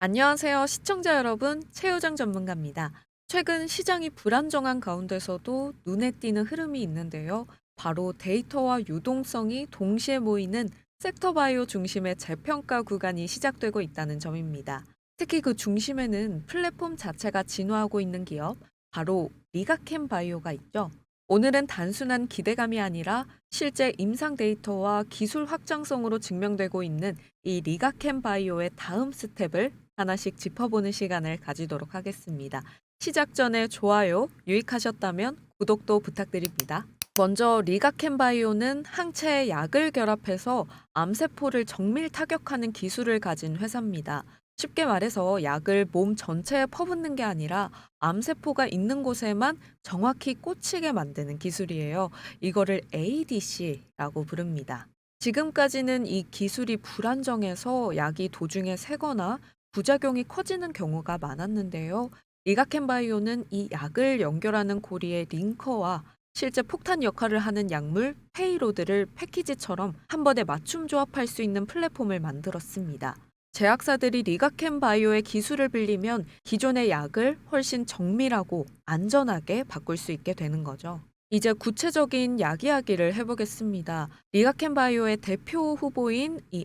안녕하세요, 시청자 여러분. 최효정 전문가입니다. 최근 시장이 불안정한 가운데서도 눈에 띄는 흐름이 있는데요. 바로 데이터와 유동성이 동시에 모이는 섹터 바이오 중심의 재평가 구간이 시작되고 있다는 점입니다. 특히 그 중심에는 플랫폼 자체가 진화하고 있는 기업, 바로 리가캠 바이오가 있죠. 오늘은 단순한 기대감이 아니라 실제 임상 데이터와 기술 확장성으로 증명되고 있는 이 리가캠 바이오의 다음 스텝을 하나씩 짚어보는 시간을 가지도록 하겠습니다. 시작 전에 좋아요, 유익하셨다면 구독도 부탁드립니다. 먼저 리가캠 바이오는 항체에 약을 결합해서 암세포를 정밀 타격하는 기술을 가진 회사입니다. 쉽게 말해서 약을 몸 전체에 퍼붓는 게 아니라 암세포가 있는 곳에만 정확히 꽂히게 만드는 기술이에요. 이거를 ADC라고 부릅니다. 지금까지는 이 기술이 불안정해서 약이 도중에 새거나 부작용이 커지는 경우가 많았는데요. 리가켄바이오는 이 약을 연결하는 고리의 링커와 실제 폭탄 역할을 하는 약물 페이로드를 패키지처럼 한 번에 맞춤 조합할 수 있는 플랫폼을 만들었습니다. 제약사들이 리가켄바이오의 기술을 빌리면 기존의 약을 훨씬 정밀하고 안전하게 바꿀 수 있게 되는 거죠. 이제 구체적인 약 이야기를 해보겠습니다. 리가켄바이오의 대표 후보인 이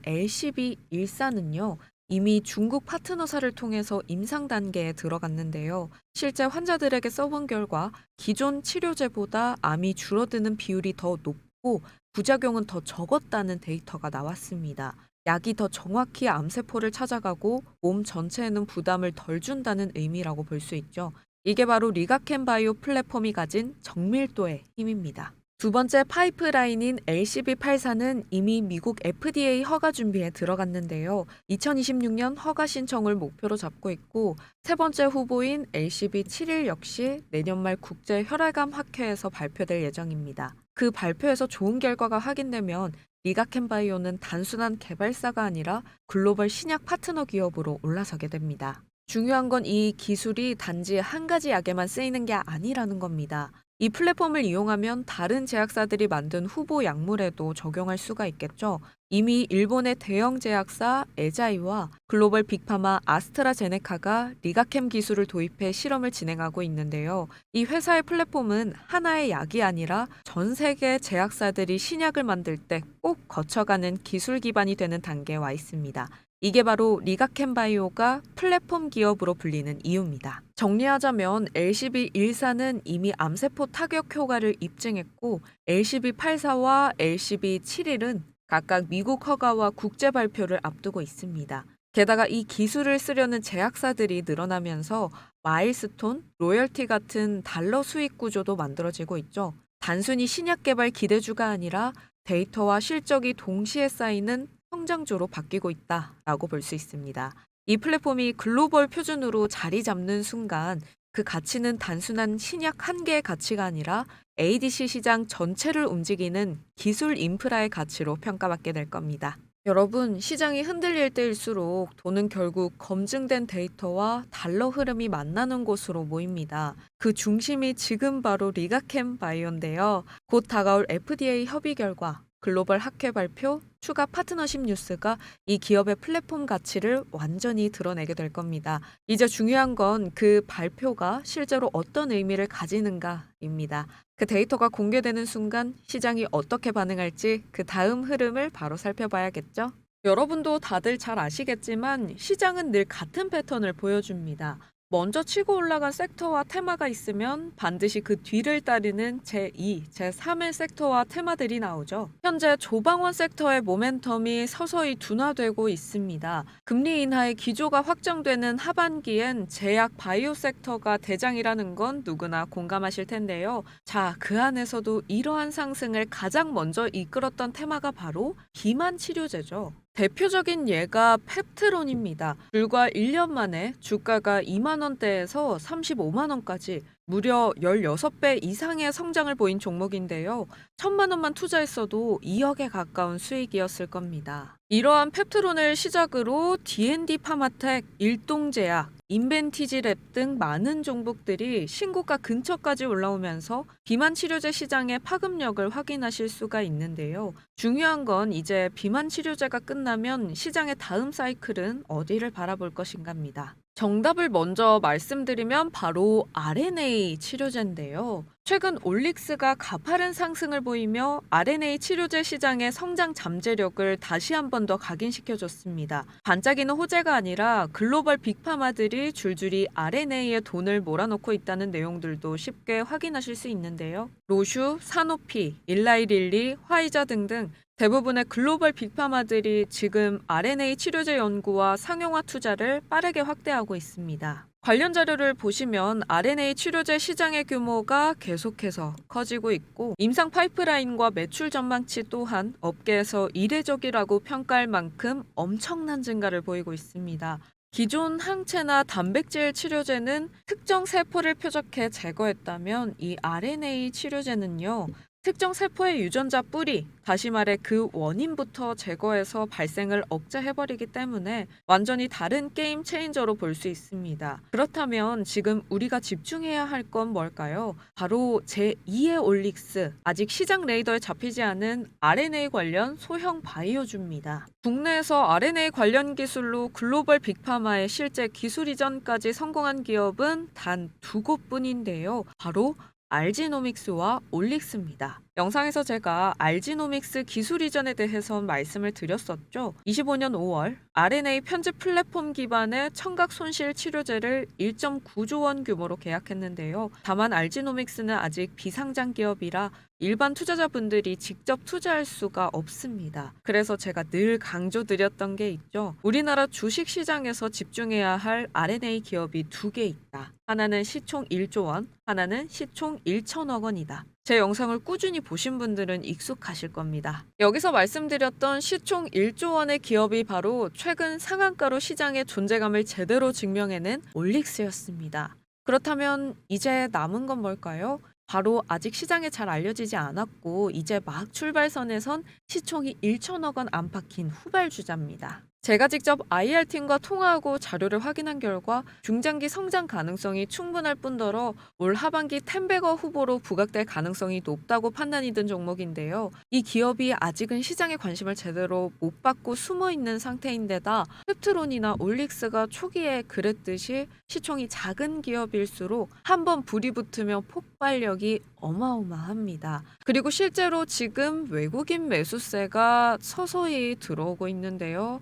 LCB14는요. 이미 중국 파트너사를 통해서 임상 단계에 들어갔는데요. 실제 환자들에게 써본 결과 기존 치료제보다 암이 줄어드는 비율이 더 높고 부작용은 더 적었다는 데이터가 나왔습니다. 약이 더 정확히 암세포를 찾아가고 몸 전체에는 부담을 덜 준다는 의미라고 볼 수 있죠. 이게 바로 리가켄 바이오 플랫폼이 가진 정밀도의 힘입니다. 두 번째 파이프라인인 LCB84는 이미 미국 FDA 허가 준비에 들어갔는데요. 2026년 허가 신청을 목표로 잡고 있고, 세 번째 후보인 LCB71 역시 내년 말 국제 혈액암 학회에서 발표될 예정입니다. 그 발표에서 좋은 결과가 확인되면 리가켄바이오는 단순한 개발사가 아니라 글로벌 신약 파트너 기업으로 올라서게 됩니다. 중요한 건 이 기술이 단지 한 가지 약에만 쓰이는 게 아니라는 겁니다. 이 플랫폼을 이용하면 다른 제약사들이 만든 후보 약물에도 적용할 수가 있겠죠. 이미 일본의 대형 제약사 에자이와 글로벌 빅파마 아스트라제네카가 리가캠 기술을 도입해 실험을 진행하고 있는데요. 이 회사의 플랫폼은 하나의 약이 아니라 전 세계 제약사들이 신약을 만들 때 꼭 거쳐가는 기술 기반이 되는 단계에 와 있습니다. 이게 바로 리가캠 바이오가 플랫폼 기업으로 불리는 이유입니다. 정리하자면 LCB14는 이미 암세포 타격 효과를 입증했고, LCB84와 LCB71은 각각 미국 허가와 국제 발표를 앞두고 있습니다. 게다가 이 기술을 쓰려는 제약사들이 늘어나면서 마일스톤, 로열티 같은 달러 수익 구조도 만들어지고 있죠. 단순히 신약 개발 기대주가 아니라 데이터와 실적이 동시에 쌓이는 성장주로 바뀌고 있다라고 볼 수 있습니다. 이 플랫폼이 글로벌 표준으로 자리 잡는 순간 그 가치는 단순한 신약 한 개의 가치가 아니라 ADC 시장 전체를 움직이는 기술 인프라의 가치로 평가받게 될 겁니다. 여러분, 시장이 흔들릴 때일수록 돈은 결국 검증된 데이터와 달러 흐름이 만나는 곳으로 모입니다. 그 중심이 지금 바로 리가캠 바이오인데요. 곧 다가올 FDA 협의 결과, 글로벌 학회 발표, 추가 파트너십 뉴스가 이 기업의 플랫폼 가치를 완전히 드러내게 될 겁니다. 이제 중요한 건 그 발표가 실제로 어떤 의미를 가지는가입니다. 그 데이터가 공개되는 순간 시장이 어떻게 반응할지 그 다음 흐름을 바로 살펴봐야겠죠? 여러분도 다들 잘 아시겠지만 시장은 늘 같은 패턴을 보여줍니다. 먼저 치고 올라간 섹터와 테마가 있으면 반드시 그 뒤를 따르는 제2, 제3의 섹터와 테마들이 나오죠. 현재 조방원 섹터의 모멘텀이 서서히 둔화되고 있습니다. 금리 인하의 기조가 확정되는 하반기엔 제약 바이오 섹터가 대장이라는 건 누구나 공감하실 텐데요. 자, 그 안에서도 이러한 상승을 가장 먼저 이끌었던 테마가 바로 비만 치료제죠. 대표적인 예가 펩트론입니다. 불과 1년 만에 주가가 2만 원대에서 35만 원까지 무려 16배 이상의 성장을 보인 종목인데요. 1,000만 원만 투자했어도 2억에 가까운 수익이었을 겁니다. 이러한 펩트론을 시작으로 D&D 파마텍, 일동제약, 인벤티지랩 등 많은 종목들이 신고가 근처까지 올라오면서 비만 치료제 시장의 파급력을 확인하실 수가 있는데요. 중요한 건 이제 비만 치료제가 끝나면 시장의 다음 사이클은 어디를 바라볼 것인가입니다. 정답을 먼저 말씀드리면 바로 RNA 치료제인데요. 최근 올릭스가 가파른 상승을 보이며 RNA 치료제 시장의 성장 잠재력을 다시 한 번 더 각인시켜줬습니다. 반짝이는 호재가 아니라 글로벌 빅파마들이 줄줄이 RNA에 돈을 몰아넣고 있다는 내용들도 쉽게 확인하실 수 있는데요. 로슈, 사노피, 일라이릴리, 화이자 등등 대부분의 글로벌 빅파마들이 지금 RNA 치료제 연구와 상용화 투자를 빠르게 확대하고 있습니다. 관련 자료를 보시면 RNA 치료제 시장의 규모가 계속해서 커지고 있고 임상 파이프라인과 매출 전망치 또한 업계에서 이례적이라고 평가할 만큼 엄청난 증가를 보이고 있습니다. 기존 항체나 단백질 치료제는 특정 세포를 표적해 제거했다면 이 RNA 치료제는요. 특정 세포의 유전자 뿌리, 다시 말해 그 원인부터 제거해서 발생을 억제해버리기 때문에 완전히 다른 게임 체인저로 볼 수 있습니다. 그렇다면 지금 우리가 집중해야 할 건 뭘까요? 바로 제2의 올릭스, 아직 시장 레이더에 잡히지 않은 RNA 관련 소형 바이오주입니다. 국내에서 RNA 관련 기술로 글로벌 빅파마의 실제 기술 이전까지 성공한 기업은 단 2곳뿐인데요. 바로 알지노믹스와 올릭스입니다. 영상에서 제가 알지노믹스 기술 이전에 대해서 말씀을 드렸었죠. 25년 5월 RNA 편집 플랫폼 기반의 청각 손실 치료제를 1.9조 원 규모로 계약했는데요. 다만 알지노믹스는 아직 비상장 기업이라 일반 투자자분들이 직접 투자할 수가 없습니다. 그래서 제가 늘 강조드렸던 게 있죠. 우리나라 주식시장에서 집중해야 할 RNA 기업이 2개 있다. 하나는 시총 1조 원, 하나는 시총 1천억 원이다. 제 영상을 꾸준히 보신 분들은 익숙하실 겁니다. 여기서 말씀드렸던 시총 1조 원의 기업이 바로 최근 상한가로 시장의 존재감을 제대로 증명해낸 올릭스였습니다. 그렇다면 이제 남은 건 뭘까요? 바로 아직 시장에 잘 알려지지 않았고 이제 막 출발선에선 시총이 1천억 원 안팎인 후발주자입니다. 제가 직접 IR팀과 통화하고 자료를 확인한 결과 중장기 성장 가능성이 충분할 뿐더러 올 하반기 텐베거 후보로 부각될 가능성이 높다고 판단이 든 종목인데요. 이 기업이 아직은 시장의 관심을 제대로 못 받고 숨어있는 상태인데다 흡트론이나 올릭스가 초기에 그랬듯이 시총이 작은 기업일수록 한번 불이 붙으면 폭발력이 어마어마합니다. 그리고 실제로 지금 외국인 매수세가 서서히 들어오고 있는데요.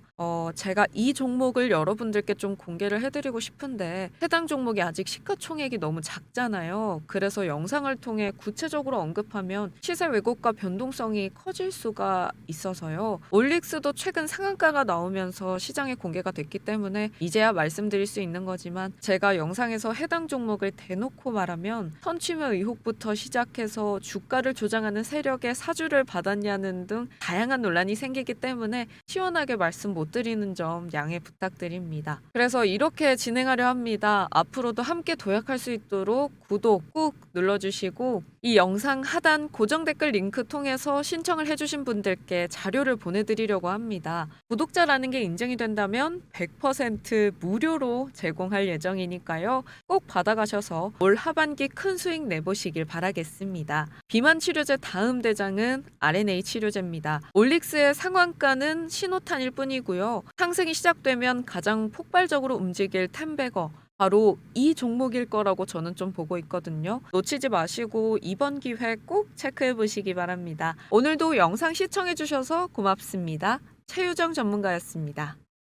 제가 이 종목을 여러분들께 좀 공개를 해드리고 싶은데 해당 종목이 아직 시가총액이 너무 작잖아요. 그래서 영상을 통해 구체적으로 언급하면 시세 왜곡과 변동성이 커질 수가 있어서요. 올릭스도 최근 상한가가 나오면서 시장에 공개가 됐기 때문에 이제야 말씀드릴 수 있는 거지만 제가 영상에서 해당 종목을 대놓고 말하면 선취매 의혹부터 시작해서 주가를 조장하는 세력의 사주를 받았냐는 등 다양한 논란이 생기기 때문에 시원하게 말씀 못 드리는 점 양해 부탁드립니다. 그래서 이렇게 진행하려 합니다. 앞으로도 함께 도약할 수 있도록 구독 꾹 눌러주시고 이 영상 하단 고정 댓글 링크 통해서 신청을 해주신 분들께 자료를 보내드리려고 합니다. 구독자라는 게 인증이 된다면 100% 무료로 제공할 예정이니까요. 꼭 받아가셔서 올 하반기 큰 수익 내보시길 바라겠습니다. 비만 치료제 다음 대장은 RNA 치료제입니다. 올릭스의 상한가는 신호탄일 뿐이고요. 상승이 시작되면 가장 폭발적으로 움직일 텐베거 바로 이 종목일 거라고 저는 좀 보고 있거든요. 놓치지 마시고 이번 기회 꼭 체크해 보시기 바랍니다. 오늘도 영상 시청해 주셔서 고맙습니다. 최유정 전문가였습니다.